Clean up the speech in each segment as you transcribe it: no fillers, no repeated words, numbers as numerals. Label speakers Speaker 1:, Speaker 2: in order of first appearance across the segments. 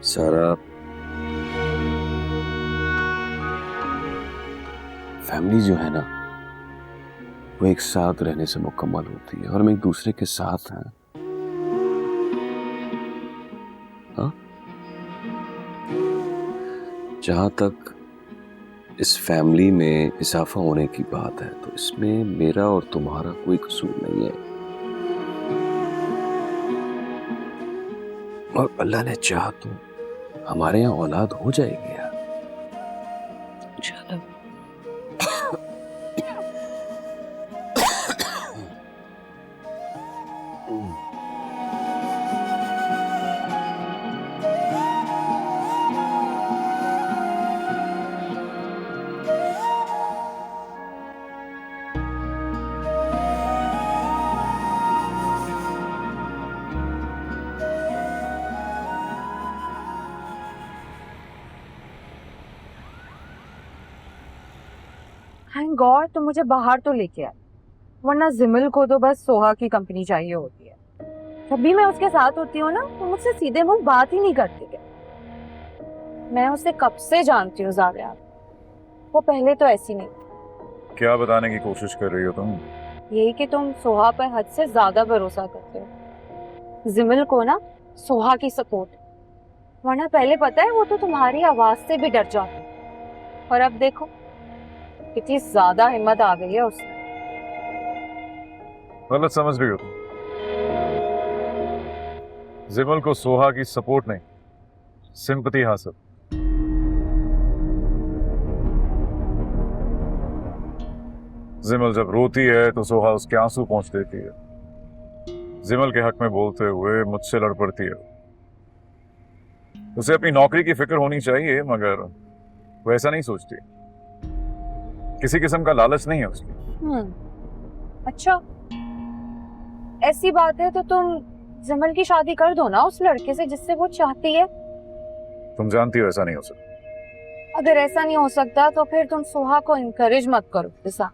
Speaker 1: सारा फैमिली जो है ना वो एक साथ रहने से मुकम्मल होती है और हम एक दूसरे के साथ हैं। हाँ? जहां तक इस फैमिली में इजाफा होने की बात है तो इसमें मेरा और तुम्हारा कोई कसूर नहीं है और अल्लाह ने चाहा तो हमारे यहाँ औलाद हो जाएगी यार। चलो
Speaker 2: थैंक गॉड तुम मुझे बाहर तो लेके आए, वरना जिमिल को तो बस सोहा की कंपनी चाहिए होती है। जब भी मैं उसके साथ होती हूँ ना तो मुझसे सीधे मुंह बात ही नहीं करती है। मैं उसे कब से जानती हूँ ज़ालिया, वो पहले तो ऐसी नहीं।
Speaker 3: क्या बताने की कोशिश कर रही हो तुम?
Speaker 2: यही कि तुम सोहा पर हद से ज्यादा भरोसा करते हो। जिमिल को ना सोहा की सपोर्ट, वरना पहले पता है वो तो तुम्हारी आवाज से भी डर जाती, और अब देखो कितनी ज्यादा हिम्मत आ गई है उसमें।
Speaker 3: गलत समझ रही हो तुम। जिमल को सोहा की सपोर्ट नहीं, सिंपैथी हासिल। जिमल जब रोती है तो सोहा उसके आंसू पोंछ देती है। जिमल के हक में बोलते हुए मुझसे लड़ पड़ती है। उसे अपनी नौकरी की फिक्र होनी चाहिए, मगर वो ऐसा नहीं सोचती। किसी किस्म का लालच नहीं है उसकी।
Speaker 2: अच्छा, ऐसी बात है तो तुम जिमल की शादी कर दो ना उस लड़के से जिससे वो चाहती है।
Speaker 3: तुम जानती हो ऐसा नहीं हो सकता।
Speaker 2: अगर ऐसा नहीं हो सकता तो फिर तुम सोहा को इनकरेज मत करो ऐसा,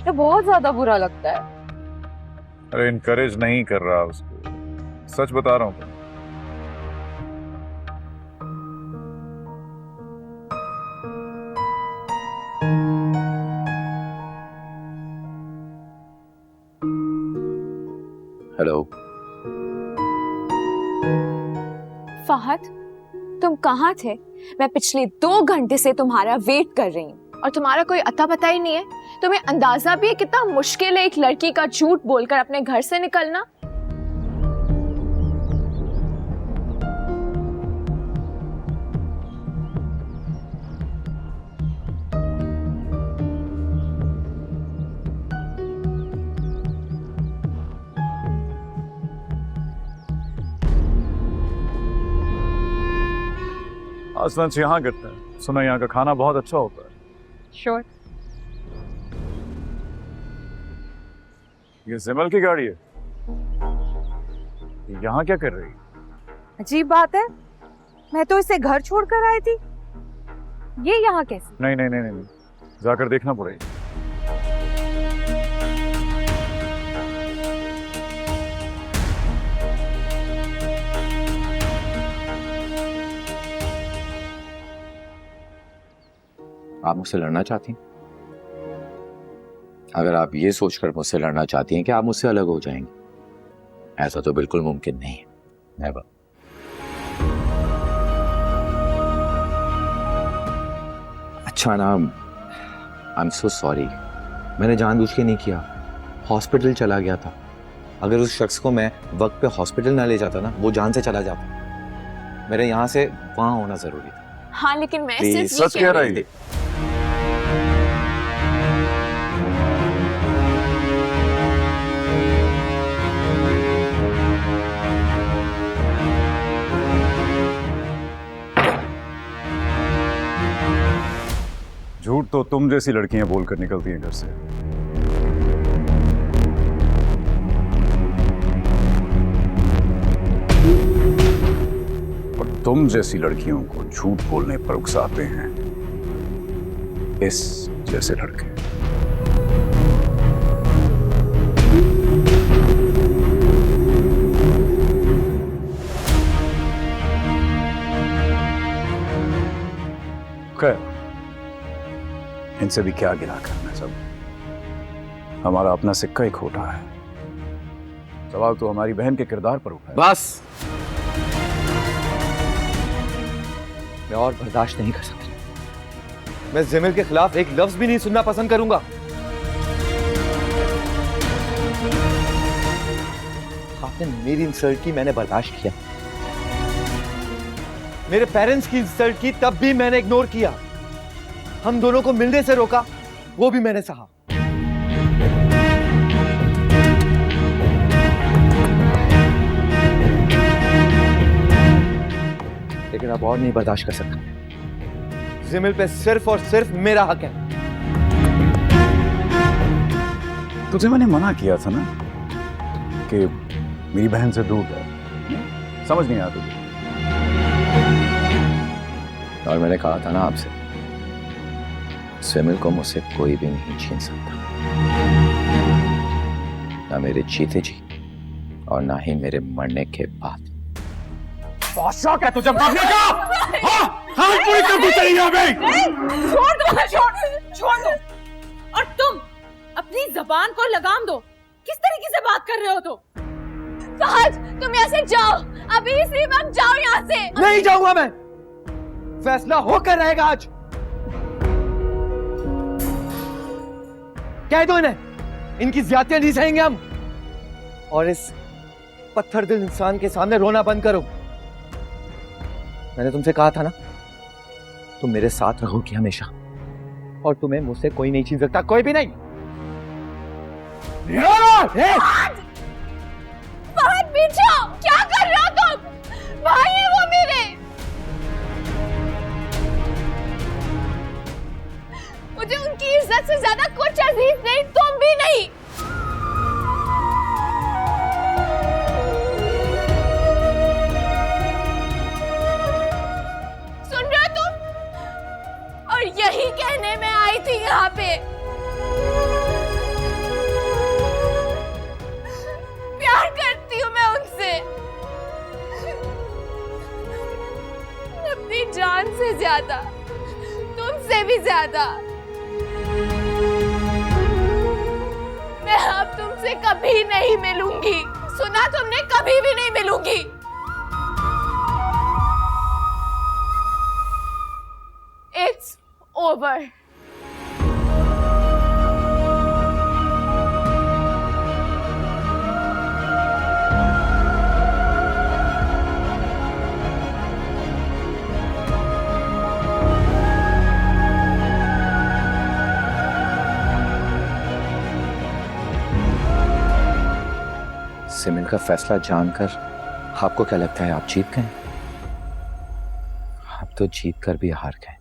Speaker 2: तो बहुत ज्यादा बुरा लगता है।
Speaker 3: अरे इनकरेज नहीं कर रहा उसको, सच बता रहा हूं।
Speaker 1: हेलो
Speaker 4: फहद, तुम कहाँ थे? मैं पिछले 2 घंटे से तुम्हारा वेट कर रही हूँ और तुम्हारा कोई अता पता ही नहीं है। तुम्हें अंदाजा भी है कितना मुश्किल है एक लड़की का झूठ बोलकर अपने घर से निकलना?
Speaker 3: आज लंच यहाँ करते हैं। सुना यहाँ का खाना बहुत अच्छा होता है।
Speaker 2: श्योर।
Speaker 3: ये जिमल की गाड़ी है, यहाँ क्या कर रही है?
Speaker 2: अजीब बात है, मैं तो इसे घर छोड़कर आई थी, ये यहाँ कैसे?
Speaker 3: नहीं नहीं नहीं नहीं, जाकर देखना पड़ेगा।
Speaker 5: आप मुझसे लड़ना चाहती हैं? अगर आप ये सोचकर मुझसे लड़ना चाहती हैं कि आप मुझसे अलग हो जाएंगे, ऐसा तो बिल्कुल मुमकिन नहीं है। नेवर। अच्छा ना, आई एम सो सॉरी, मैंने जानबूझ के नहीं किया। हॉस्पिटल चला गया था। अगर उस शख्स को मैं वक्त पे हॉस्पिटल ना ले जाता ना, वो जान से चला जाता। मेरे यहाँ से वहां होना जरूरी था।
Speaker 4: हाँ, लेकिन मैं
Speaker 5: Please,
Speaker 4: सिर्फ ये
Speaker 3: सच कह रही है। झूठ तो तुम जैसी लड़कियां बोलकर निकलती हैं घर से। और तुम जैसी लड़कियों को झूठ बोलने पर उकसाते हैं इस जैसे लड़के। इनसे भी क्या गिला करना है सब। हमारा अपना सिक्का ही खोटा है। सवाल तो हमारी बहन के किरदार पर उठा है।
Speaker 5: बस, मैं और बर्दाश्त नहीं कर सकती। मैं जिमिल के खिलाफ एक लफ्ज भी नहीं सुनना पसंद करूंगा। आपने मेरी इंसल्ट की, मैंने बर्दाश्त किया। मेरे पेरेंट्स की इंसल्ट की, तब भी मैंने इग्नोर किया। हम दोनों को मिलने से रोका, वो भी मैंने सहा। लेकिन अब और नहीं बर्दाश्त कर सकता। जिमिल पे सिर्फ और सिर्फ मेरा हक है।
Speaker 3: तुझे मैंने मना किया था ना कि मेरी बहन से दूर है। समझ नहीं आया तुझे।
Speaker 5: और मैंने कहा था ना आपसे, जिमिल को मुझसे कोई भी नहीं छीन सकता, ना मेरे जीते जी और ना ही मेरे मरने के बाद।
Speaker 3: शौक है तुझे मारने का? हाँ, हाँ, पूरी करनी चाहिए हमें।
Speaker 6: छोड़ दो। और तुम अपनी जबान को लगाम दो। किस तरीके से बात कर रहे हो तुम?
Speaker 4: फहद, तुम यहाँ से जाओ, अभी इसी वक्त जाओ यहाँ से।
Speaker 5: नहीं जाऊंगा मैं, फैसला होकर रहेगा आज। कह दो इन्हें, इनकी ज्यादतियां नहीं सहेंगे हम। और इस पत्थर दिल इंसान के सामने रोना बंद करो। मैंने तुमसे कहा था ना, तुम मेरे साथ रहोगी हमेशा, और तुम्हें मुझसे कोई नहीं छीन सकता, कोई भी नहीं।
Speaker 4: फहद, पीछे आओ। क्या कर रहे हो तुम? भाई है वो मेरे। मुझे उनकी इज्जत से ज्यादा कुछ अजीज नहीं, तुम भी नहीं। सुन रहे हो तुम? और यही कहने में आई थी यहाँ पे। प्यार करती हूँ मैं उनसे, अपनी जान से ज्यादा, तुमसे भी ज्यादा। मैं अब तुमसे कभी नहीं मिलूंगी। सुना तुमने? कभी भी नहीं मिलूंगी। It's over.
Speaker 5: जिमिल का फैसला जानकर आपको क्या लगता है आप जीत गए? आप तो जीत कर भी हार गए।